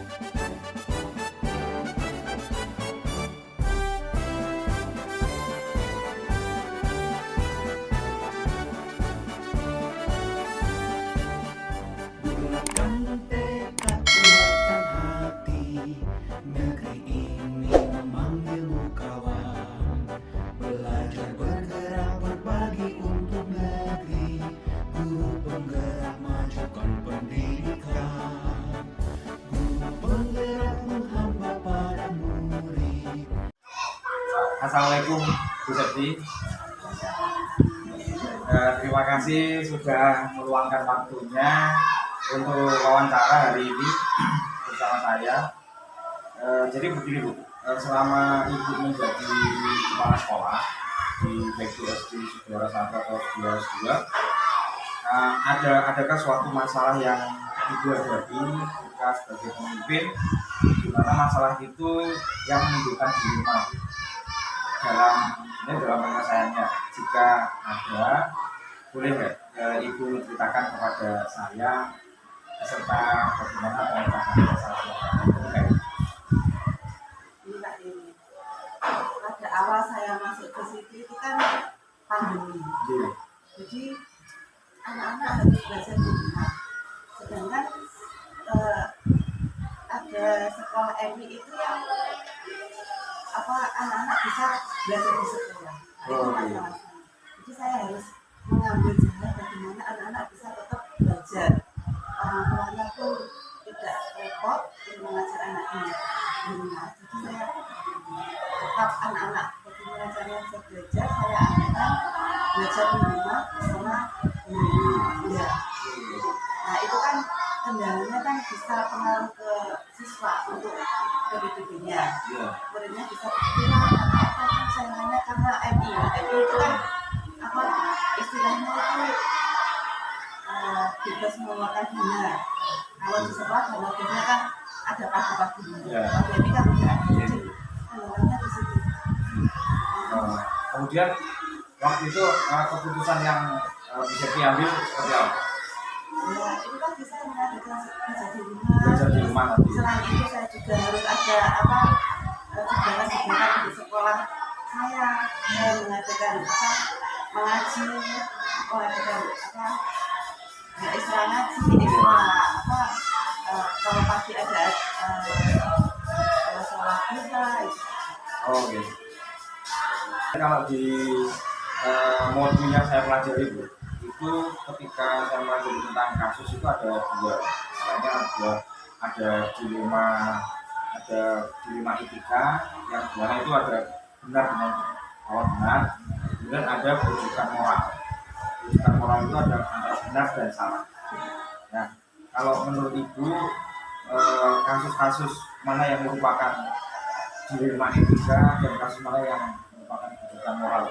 Bulatkan tekad, kuatkan hati, negeri ini memanggilmu kawan. Belajar bergerak berbagi untuk negeri, guru penggerak majukan pendidikan. Guru penggerak menghamba para murid. Assalamualaikum Bu Septi. Terima kasih sudah meluangkan waktunya untuk wawancara hari ini bersama saya. Jadi begini Bu, selama Ibu menjadi kepala sekolah di baik itu SD Sudara 1 atau Sudara 2, adakah suatu masalah yang Ibu hadapi ketika sebagai pemimpin, di mana masalah itu yang menimbulkan dilema dalam penyelesaiannya? Jika ada, boleh nggak Ibu menceritakan kepada saya beserta bagaimana pengetahuan masalah itu? Pada awal saya masuk ke situ itu kan pandemi, jadi anak-anak harus belajar di rumah. Sedangkan ada sekolah MI itu yang anak-anak bisa belajar di sekolah. Itu masalahnya. Jadi saya harus mengambil jalan bagaimana anak-anak bisa tetap belajar. Orang tuanya pun tidak repot untuk mengajar anaknya di rumah. Jadi saya tetap anak-anak bagaimana caranya bisa belajar, saya akan belajar di rumah bersama guru. Ya. Nah itu kan kendalanya kan bisa pengaruh ke siswa untuk PDB-nya. Muridnya bisa berkurang atau saingannya karena MI itu kan istilahnya itu bebas mengeluarkan dana. Kalau di sekolah dana biasanya kan ada pagi-paginya. Kalau ini kan tidak ada. Jadi kendalanya di situ. Kemudian waktu itu keputusan yang bisa diambil seperti apa? Ya, itu kan bisa mengadakan belajar di rumah. Selain itu saya juga harus ada kegiatan-kegiatan di sekolah saya mengadakan mengaji, mengadakan istilah ngaji, kalau pagi ada sholat duha. Oh gitu. Kalau di modul yang saya pelajari itu ketika saya pelajari tentang kasus itu ada dua, istilahnya ada dilema etika, yang dimana itu ada benar dengan benar, kemudian ada rujukan moral. Rujukan moral itu ada antara benar dan salah. Nah, kalau menurut Ibu kasus-kasus mana yang merupakan dilema etika dan kasus mana yang merupakan rujukan moral?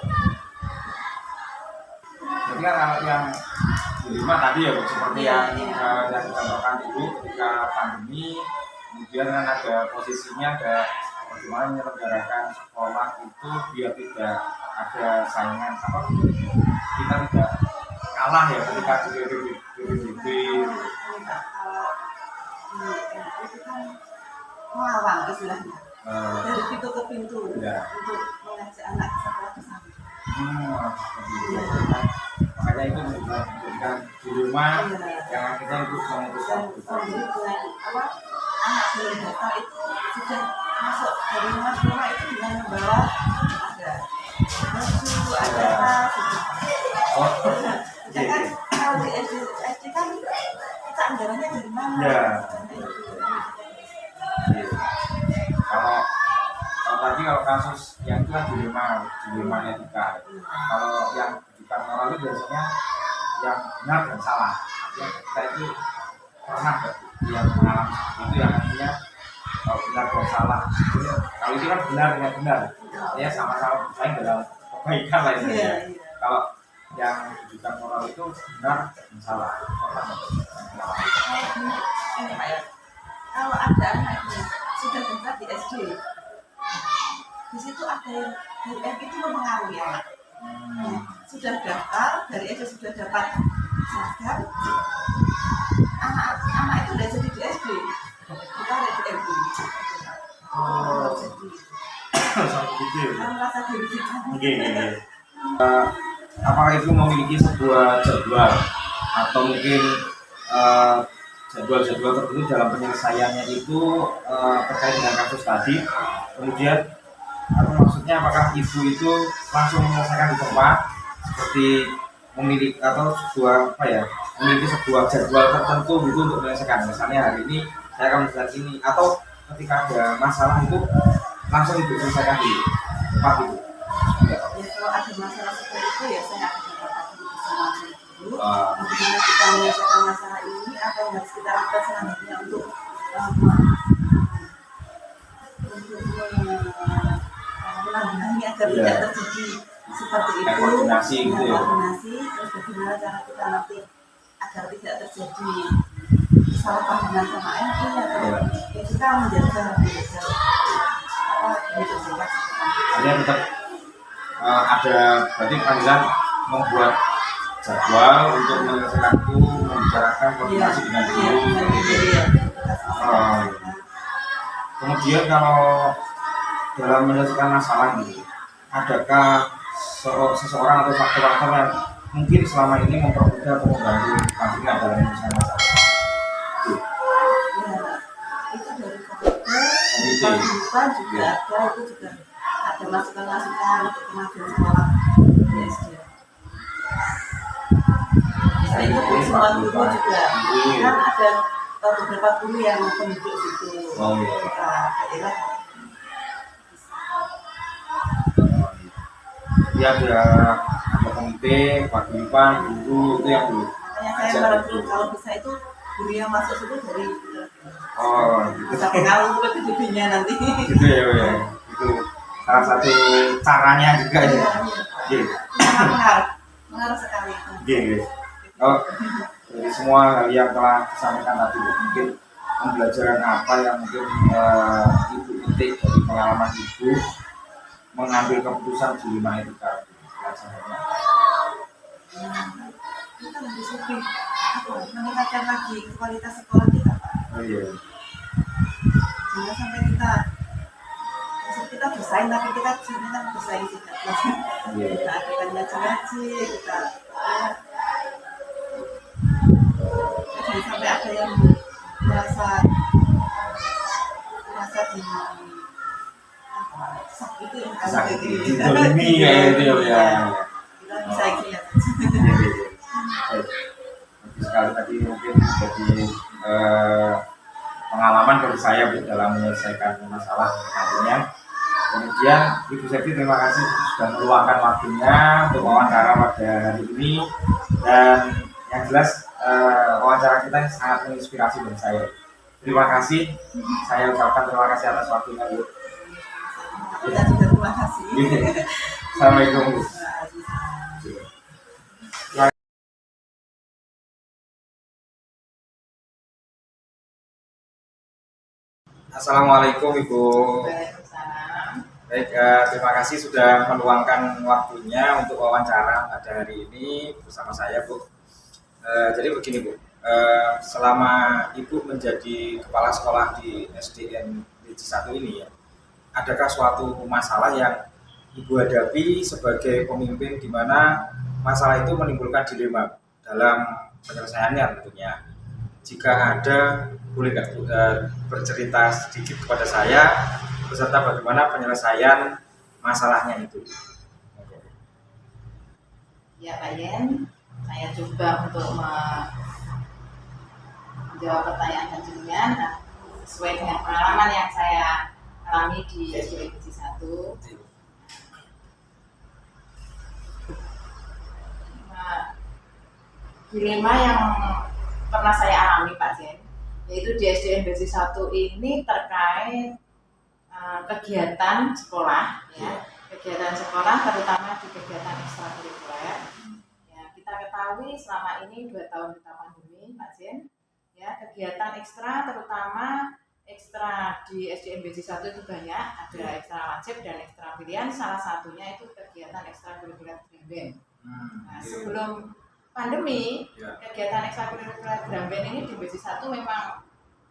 Jadi kan kalau yang dilema tadi ya seperti yang dicontohkan Ibu ketika pandemi, kemudian kan ada posisinya ada bagaimana menyelenggarakan sekolah itu biar tidak ada saingan kita tidak kalah ya ketika di PBB. Itu kan mengawang istilahnya dari pintu ke pintu untuk mengajak anak sekolah ke sana. Makanya itu menjadikan di rumah yang akhirnya itu memutuskan anak belum datang itu sudah masuk dari rumah itu dengan membawa ada baju, ada tas. Jangan kalau di SD kan kita anggarannya dari mana? Kalau kasus yang itu kan dilema etika. Kalau yang rujukan moral itu biasanya yang benar dan salah. Artinya kita itu pernah yang mengalami itu yang artinya kalau benar dan salah. Kalau itu kan benar dengan benar, ya sama-sama bersaing dalam kebaikan lah ya. Kalau yang rujukan moral itu benar dan salah. Ini Pak ya, kalau ada anaknya sudah daftar di SD, di situ ada yang dari itu mempengaruhi anak. Sudah daftar dari SD sudah dapat seragam, anak itu sudah jadi di SD, kita ada di Oke. Apakah itu memiliki sebuah jadwal atau mungkin eh, jadwal-jadwal tertentu dalam penyelesaiannya itu terkait dengan kasus tadi? Kemudian apa maksudnya, apakah ibu itu langsung menyelesaikan di tempat seperti memiliki atau sebuah apa ya, memiliki sebuah jadwal tertentu gitu untuk menyelesaikan, misalnya hari ini saya akan menyelesaikan ini, atau ketika ada masalah itu langsung ibu selesaikan di tempat itu? Ya kalau ada masalah seperti itu ya saya akan dapat dulu bersama saya dulu. Ah. Bagaimana kita menyelesaikan masalah ini, apa yang harus kita lakukan selanjutnya untuk menanggulangi agar Iya. tidak terjadi seperti itu. Koordinasi gitu ya. Koordinasi, terus bagaimana cara kita nanti agar tidak terjadi kesalahpahaman sama MI atau Iya. ya kita menjaga apa gitu sehingga Artinya tetap ada, berarti panggilan membuat jadwal untuk menyelesaikan itu, membicarakan koordinasi dengan guru gitu. Oh, iya. Kemudian kalau dalam menyelesaikan masalah ini, adakah seseorang atau faktor-faktor yang mungkin selama ini mempermudah atau membantu panggilan dalam menyelesaikan masalah? Itu dari komite juga ada, itu juga ada masukan-masukan untuk kemajuan sekolah di SD. Selain itu semua guru juga kan ada beberapa guru yang penduduk situ. Oh iya. Daerah. Jadi ada komite, paguyuban, guru itu yang dulu. Makanya saya merekrut kalau bisa itu guru yang masuk situ dari Oh, gitu. bisa pengaruh ke PDB-nya nanti. Gitu ya. Itu salah satu caranya juga ya. Iya. Mengaruh sekali. Iya. Oh, dari semua hal yang telah disampaikan tadi, mungkin pembelajaran apa yang mungkin ibu petik dari pengalaman ibu mengambil keputusan di 5 etika pelajarannya? Kita lebih lebih meningkatkan lagi kualitas sekolah kita, Pak. Oh iya. Jangan sampai maksud kita bersaing, tapi kita sebenarnya bersaing juga. Iya. Kita adakan ngaji-ngaji, kita jangan sampai ada yang merasa di sakit itu Sakit didolimi kayak gitu ya. kita bisa lihat. Iya. Baik sekali tadi mungkin jadi pengalaman bagi saya dalam menyelesaikan masalah nantinya. Kemudian Ibu Septi, terima kasih sudah meluangkan waktunya untuk wawancara pada hari ini, dan yang jelas wawancara kita sangat menginspirasi bagi saya. Terima kasih, saya ucapkan terima kasih atas waktunya, Bu. Kita juga terima kasih. Assalamualaikum, Bu. Assalamualaikum, Ibu. Baik, terima kasih sudah meluangkan waktunya untuk wawancara pada hari ini bersama saya, Bu. Jadi begini, Bu, selama Ibu menjadi kepala sekolah di SDN Negeri 1 ini ya, adakah suatu masalah yang Ibu hadapi sebagai pemimpin di mana masalah itu menimbulkan dilema dalam penyelesaiannya tentunya? Jika ada, boleh nggak bercerita sedikit kepada saya beserta bagaimana penyelesaian masalahnya itu? Ya Pak Yen, saya coba untuk menjawab pertanyaan dan jenengan sesuai dengan pengalaman yang saya alami di SDN Negeri 1. Nah, dilema yang pernah saya alami Pak Yen, yaitu di SDN Negeri 1 ini terkait kegiatan sekolah, ya, kegiatan sekolah terutama di kegiatan ekstrakurikuler. Ya, kita ketahui selama ini 2 tahun kita pandemi, Pak Jen, ya, kegiatan ekstra terutama ekstra di SDN Negeri 1 itu banyak, ada ekstra wajib dan ekstra pilihan. Salah satunya itu kegiatan ekstrakurikuler drum band. Nah, sebelum pandemi, kegiatan ekstrakurikuler drum band ini di Negeri 1 memang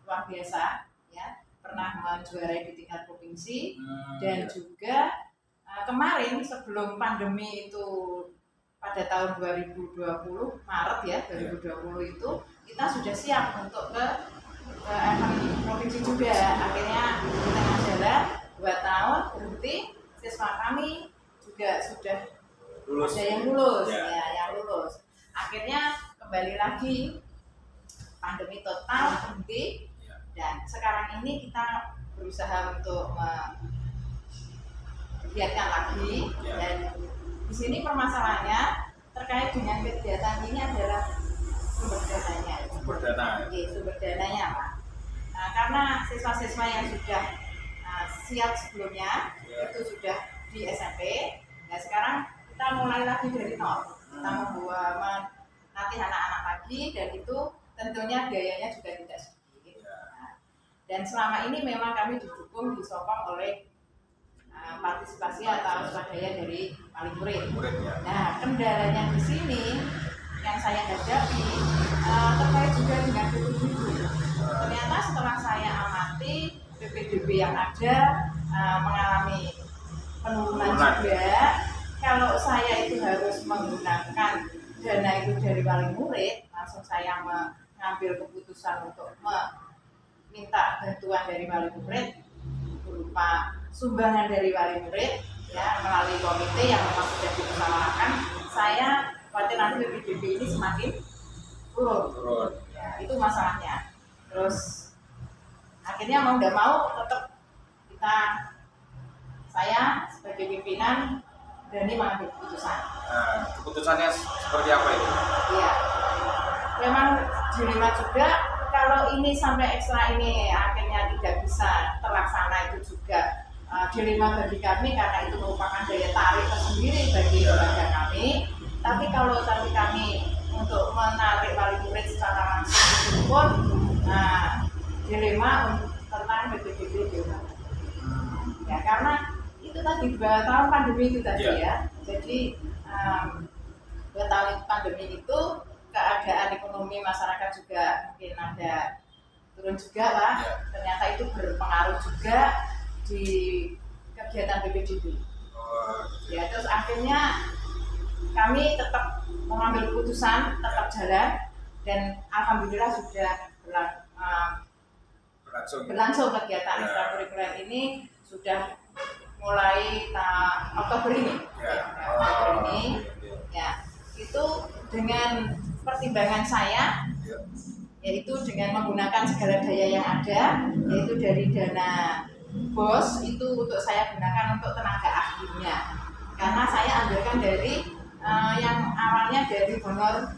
luar biasa, ya. Pernah menjuarai di tingkat provinsi dan juga kemarin sebelum pandemi itu pada tahun 2020 Maret ya 2020 itu kita sudah siap untuk ke event provinsi juga. Akhirnya di tengah jalan 2 tahun berhenti, siswa kami juga sudah Lulus. ada yang lulus Ya. ya, yang lulus. Akhirnya kembali lagi pandemi total berhenti Ya. dan sekarang ini kita berusaha untuk giatkan lagi. Ya. Dan di sini permasalahannya terkait dengan kegiatan ini adalah sumber dananya. Sumber dana. Oke, sumber dananya Pak. Nah, karena siswa-siswa yang sudah siap sebelumnya Ya. itu sudah di SMP. Nah sekarang kita mulai lagi dari nol. Kita melatih anak-anak lagi dan itu tentunya biayanya juga tidak sedikit. Ya. Nah, dan selama ini memang kami didukung disokong oleh partisipasi atau swadaya dari wali murid. Murid ya. Nah, kendalanya di sini yang saya hadapi terkait juga dengan PPDB. Ternyata setelah saya amati PPDB yang ada mengalami penurunan juga. Kalau saya itu harus menggunakan dana itu dari wali murid, langsung saya mengambil keputusan untuk meminta bantuan dari wali murid berupa sumbangan dari wali murid ya melalui komite yang memang sudah dimusyawarahkan. Saya khawatir nanti PPDB ini semakin turun. Ya, itu masalahnya. Terus akhirnya mau nggak mau tetap saya sebagai pimpinan berani mengambil keputusan. Nah, keputusannya seperti apa itu? Iya, memang dilema juga kalau ini sampai ekstra ini akhirnya tidak bisa terlaksana itu juga dilema bagi kami karena itu merupakan daya tarik tersendiri bagi lembaga kami. Tapi kalau tadi kami untuk menarik wali murid secara langsung itu pun dilema tentang PPDB juga. Ya karena itu tadi 2 tahun pandemi itu tadi ya. Jadi 2 tahun pandemi itu keadaan ekonomi masyarakat juga mungkin ada turun juga lah. Ternyata itu berpengaruh juga di kegiatan PPDB. Ya terus akhirnya kami tetap mengambil keputusan tetap jalan dan alhamdulillah sudah berlangsung kegiatan ekstrakurikuler ini sudah mulai Oktober ini. Oktober ini ya itu dengan pertimbangan saya yaitu dengan menggunakan segala daya yang ada yaitu dari dana BOS itu untuk saya gunakan untuk tenaga ahlinya karena saya ambilkan dari yang awalnya dari honor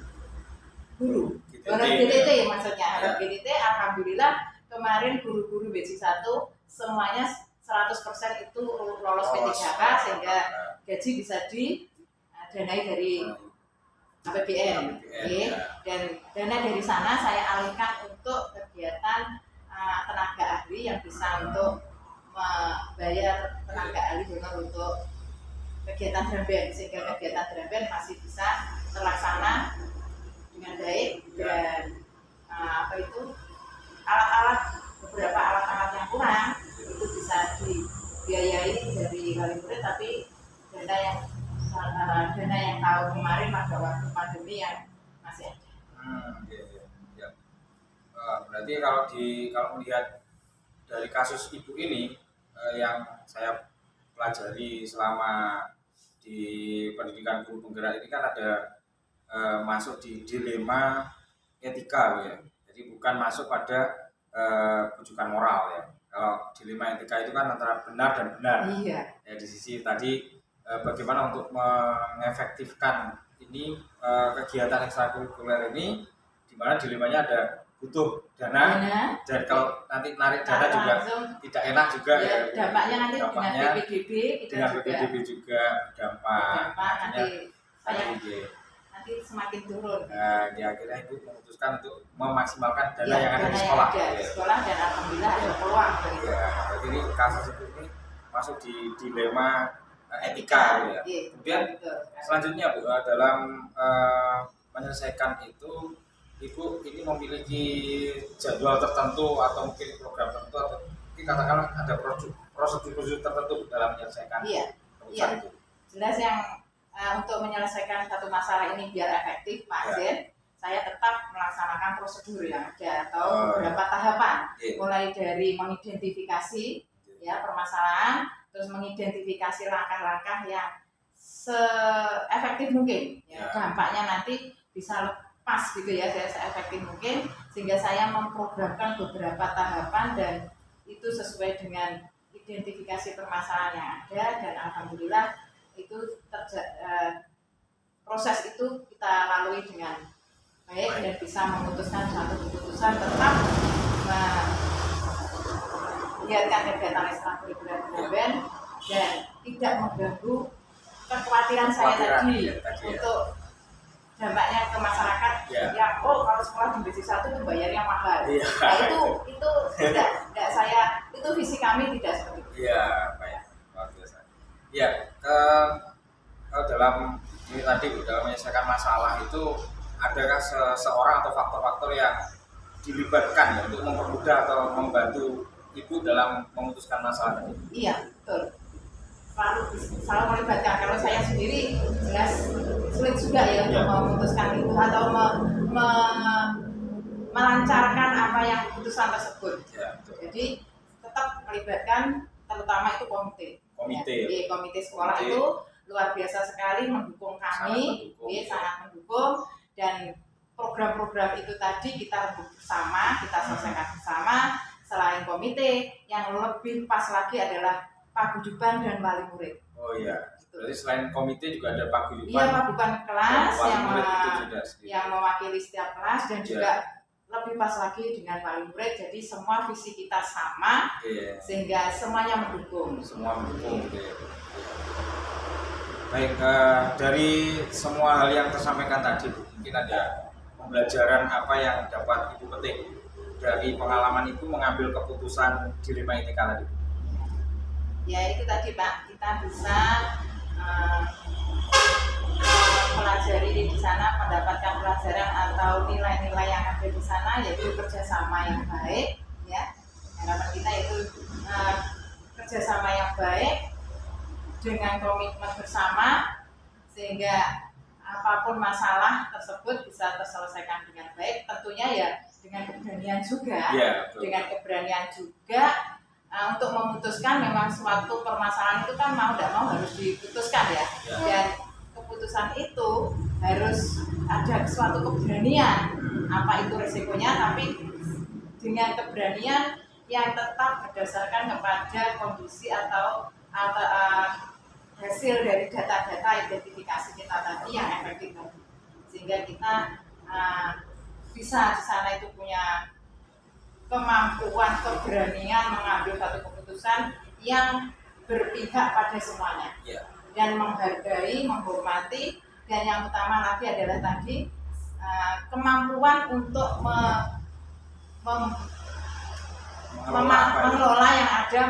guru honor GTT maksudnya honor GTT. Alhamdulillah kemarin guru-guru BC1 semuanya 100% itu lolos P3K sehingga gaji bisa didanai dari APBN. Dan dana dari sana saya alihkan untuk kegiatan tenaga ahli yang bisa untuk membayar tenaga ahli donor untuk kegiatan Dramben sehingga kegiatan Dramben masih bisa terlaksana dengan baik dan alat-alat beberapa alat-alat yang kurang itu bisa dibiayai dari wali murid tapi dana yang tahun kemarin pada waktu pandemi yang masih ada. Berarti kalau melihat dari kasus ibu ini yang saya pelajari selama di pendidikan guru penggerak ini kan ada masuk di dilema etika ya. Jadi bukan masuk pada rujukan moral ya. Kalau dilema etika itu kan antara benar dan benar. Iya. Ya, di sisi tadi bagaimana untuk mengefektifkan ini kegiatan ekstrakurikuler ini, di mana dilemanya ada butuh dana dan kalau nanti narik dana juga tidak enak juga ya. Dampaknya nanti dampaknya dengan PPDB juga berdampak. Nanti semakin turun. Nah, di akhirnya ibu memutuskan untuk memaksimalkan dana yang ada di sekolah. Di sekolah dan alhamdulillah ada peluang. Jadi ini kasus ini masuk di dilema etika ya. Kemudian selanjutnya Bu, dalam menyelesaikan itu Ibu ini memiliki jadwal tertentu atau mungkin program tertentu atau mungkin katakanlah ada prosedur tertentu dalam menyelesaikan keputusan Iya. itu. Jelas yang untuk menyelesaikan satu masalah ini biar efektif, Pak Ya. Zen, saya tetap melaksanakan prosedur yang ada atau Oh, beberapa tahapan, Iya. mulai dari mengidentifikasi ya permasalahan, terus mengidentifikasi langkah-langkah yang seefektif mungkin, ya, Ya. dampaknya nanti bisa lepas gitu ya, seefektif mungkin, sehingga saya memprogramkan beberapa tahapan dan itu sesuai dengan identifikasi permasalahan yang ada, dan alhamdulillah itu proses itu kita lalui dengan baik dan bisa memutuskan satu keputusan tetap melihatkan kegiatan ekstrakurikuler BEN dan tidak mengganggu kekhawatiran saya tadi untuk dampaknya ke masyarakat yang kalau sekolah di BC 1 itu bayarnya mahal. Nah, itu tidak saya, itu visi kami tidak seperti itu. Iya, baik, luar biasa. Iya, dalam ini tadi dalam menyelesaikan masalah itu adakah seseorang atau faktor-faktor yang dilibatkan ya, untuk mempermudah atau membantu ibu dalam memutuskan masalah tadi? Iya, betul. Selalu melibatkan. Kalau saya sendiri jelas sulit juga ya untuk memutuskan itu atau melancarkan apa yang keputusan tersebut. Ya, betul. Jadi tetap melibatkan, terutama itu komite. Komite sekolah itu luar biasa sekali mendukung kami, sangat mendukung, dan program-program itu tadi kita bersama, kita selesaikan bersama. Selain komite, yang lebih pas lagi adalah paguyuban dan wali murid. Oh iya, jadi selain komite juga ada paguyuban. Iya, paguyuban kelas yang mewakili setiap kelas, dan juga lebih pas lagi dengan wali murid. Jadi semua visi kita sama, sehingga semuanya mendukung. Semua mendukung. Baik, dari semua hal yang tersampaikan tadi, mungkin ada pembelajaran apa yang dapat Ibu petik dari pengalaman Ibu mengambil keputusan di 5 ITK tadi? Ya itu tadi Pak, kita bisa mempelajari di sana, mendapatkan pelajaran atau nilai-nilai yang ada di sana, yaitu kerjasama yang baik, ya. Harapan kita itu kerjasama yang baik dengan komitmen bersama, sehingga apapun masalah tersebut bisa terselesaikan dengan baik. Tentunya ya dengan keberanian juga, untuk memutuskan. Memang suatu permasalahan itu kan mau tidak mau harus diputuskan ya. Dan keputusan itu harus ada suatu keberanian, apa itu resikonya, tapi dengan keberanian yang tetap berdasarkan kepada kondisi atau hasil dari data-data identifikasi kita tadi yang efektif tadi, sehingga kita bisa di sana itu punya kemampuan, keberanian mengambil satu keputusan yang berpihak pada semuanya, dan menghargai, menghormati, dan yang utama lagi adalah tadi kemampuan untuk mengelola yang ada,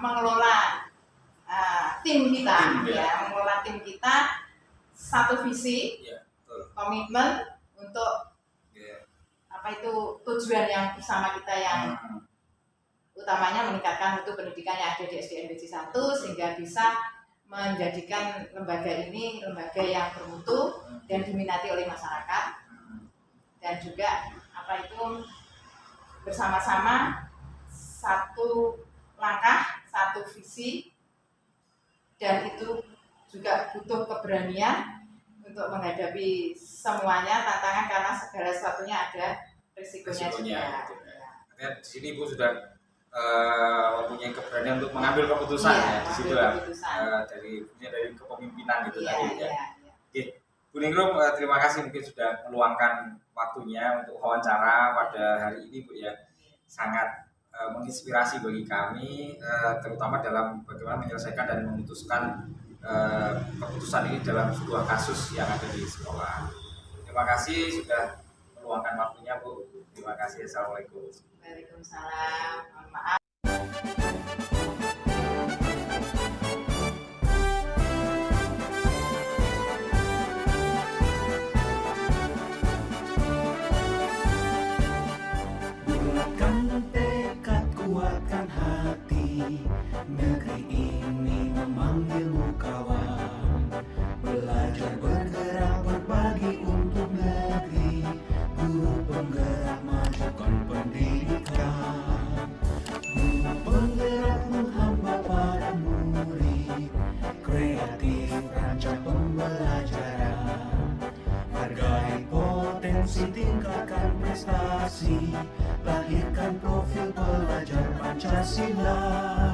mengelola tim kita, mengelola tim kita, satu visi, komitmen untuk apa itu tujuan yang bersama kita yang utamanya meningkatkan mutu pendidikan yang ada di SDN BC 1, sehingga bisa menjadikan lembaga ini lembaga yang bermutu dan diminati oleh masyarakat, dan juga apa itu bersama-sama satu langkah, satu visi, dan itu juga butuh keberanian untuk menghadapi semuanya tantangan, karena segala sesuatunya ada risikonya juga. Artinya di sini Ibu sudah mempunyai keberanian untuk mengambil keputusan di situ dari kepemimpinan gitu tadi ya. Oke, Bu Ningrum, terima kasih mungkin sudah meluangkan waktunya untuk wawancara pada hari ini Bu ya. Sangat menginspirasi bagi kami, terutama dalam bagaimana menyelesaikan dan memutuskan keputusan ini dalam sebuah kasus yang ada di sekolah. Terima kasih sudah meluangkan waktunya Bu. Terima kasih. Assalamualaikum. Waalaikumsalam. Mohon maaf. Bulatkan tekad, kuatkan hati, negeri ini memanggilmu. kasihlah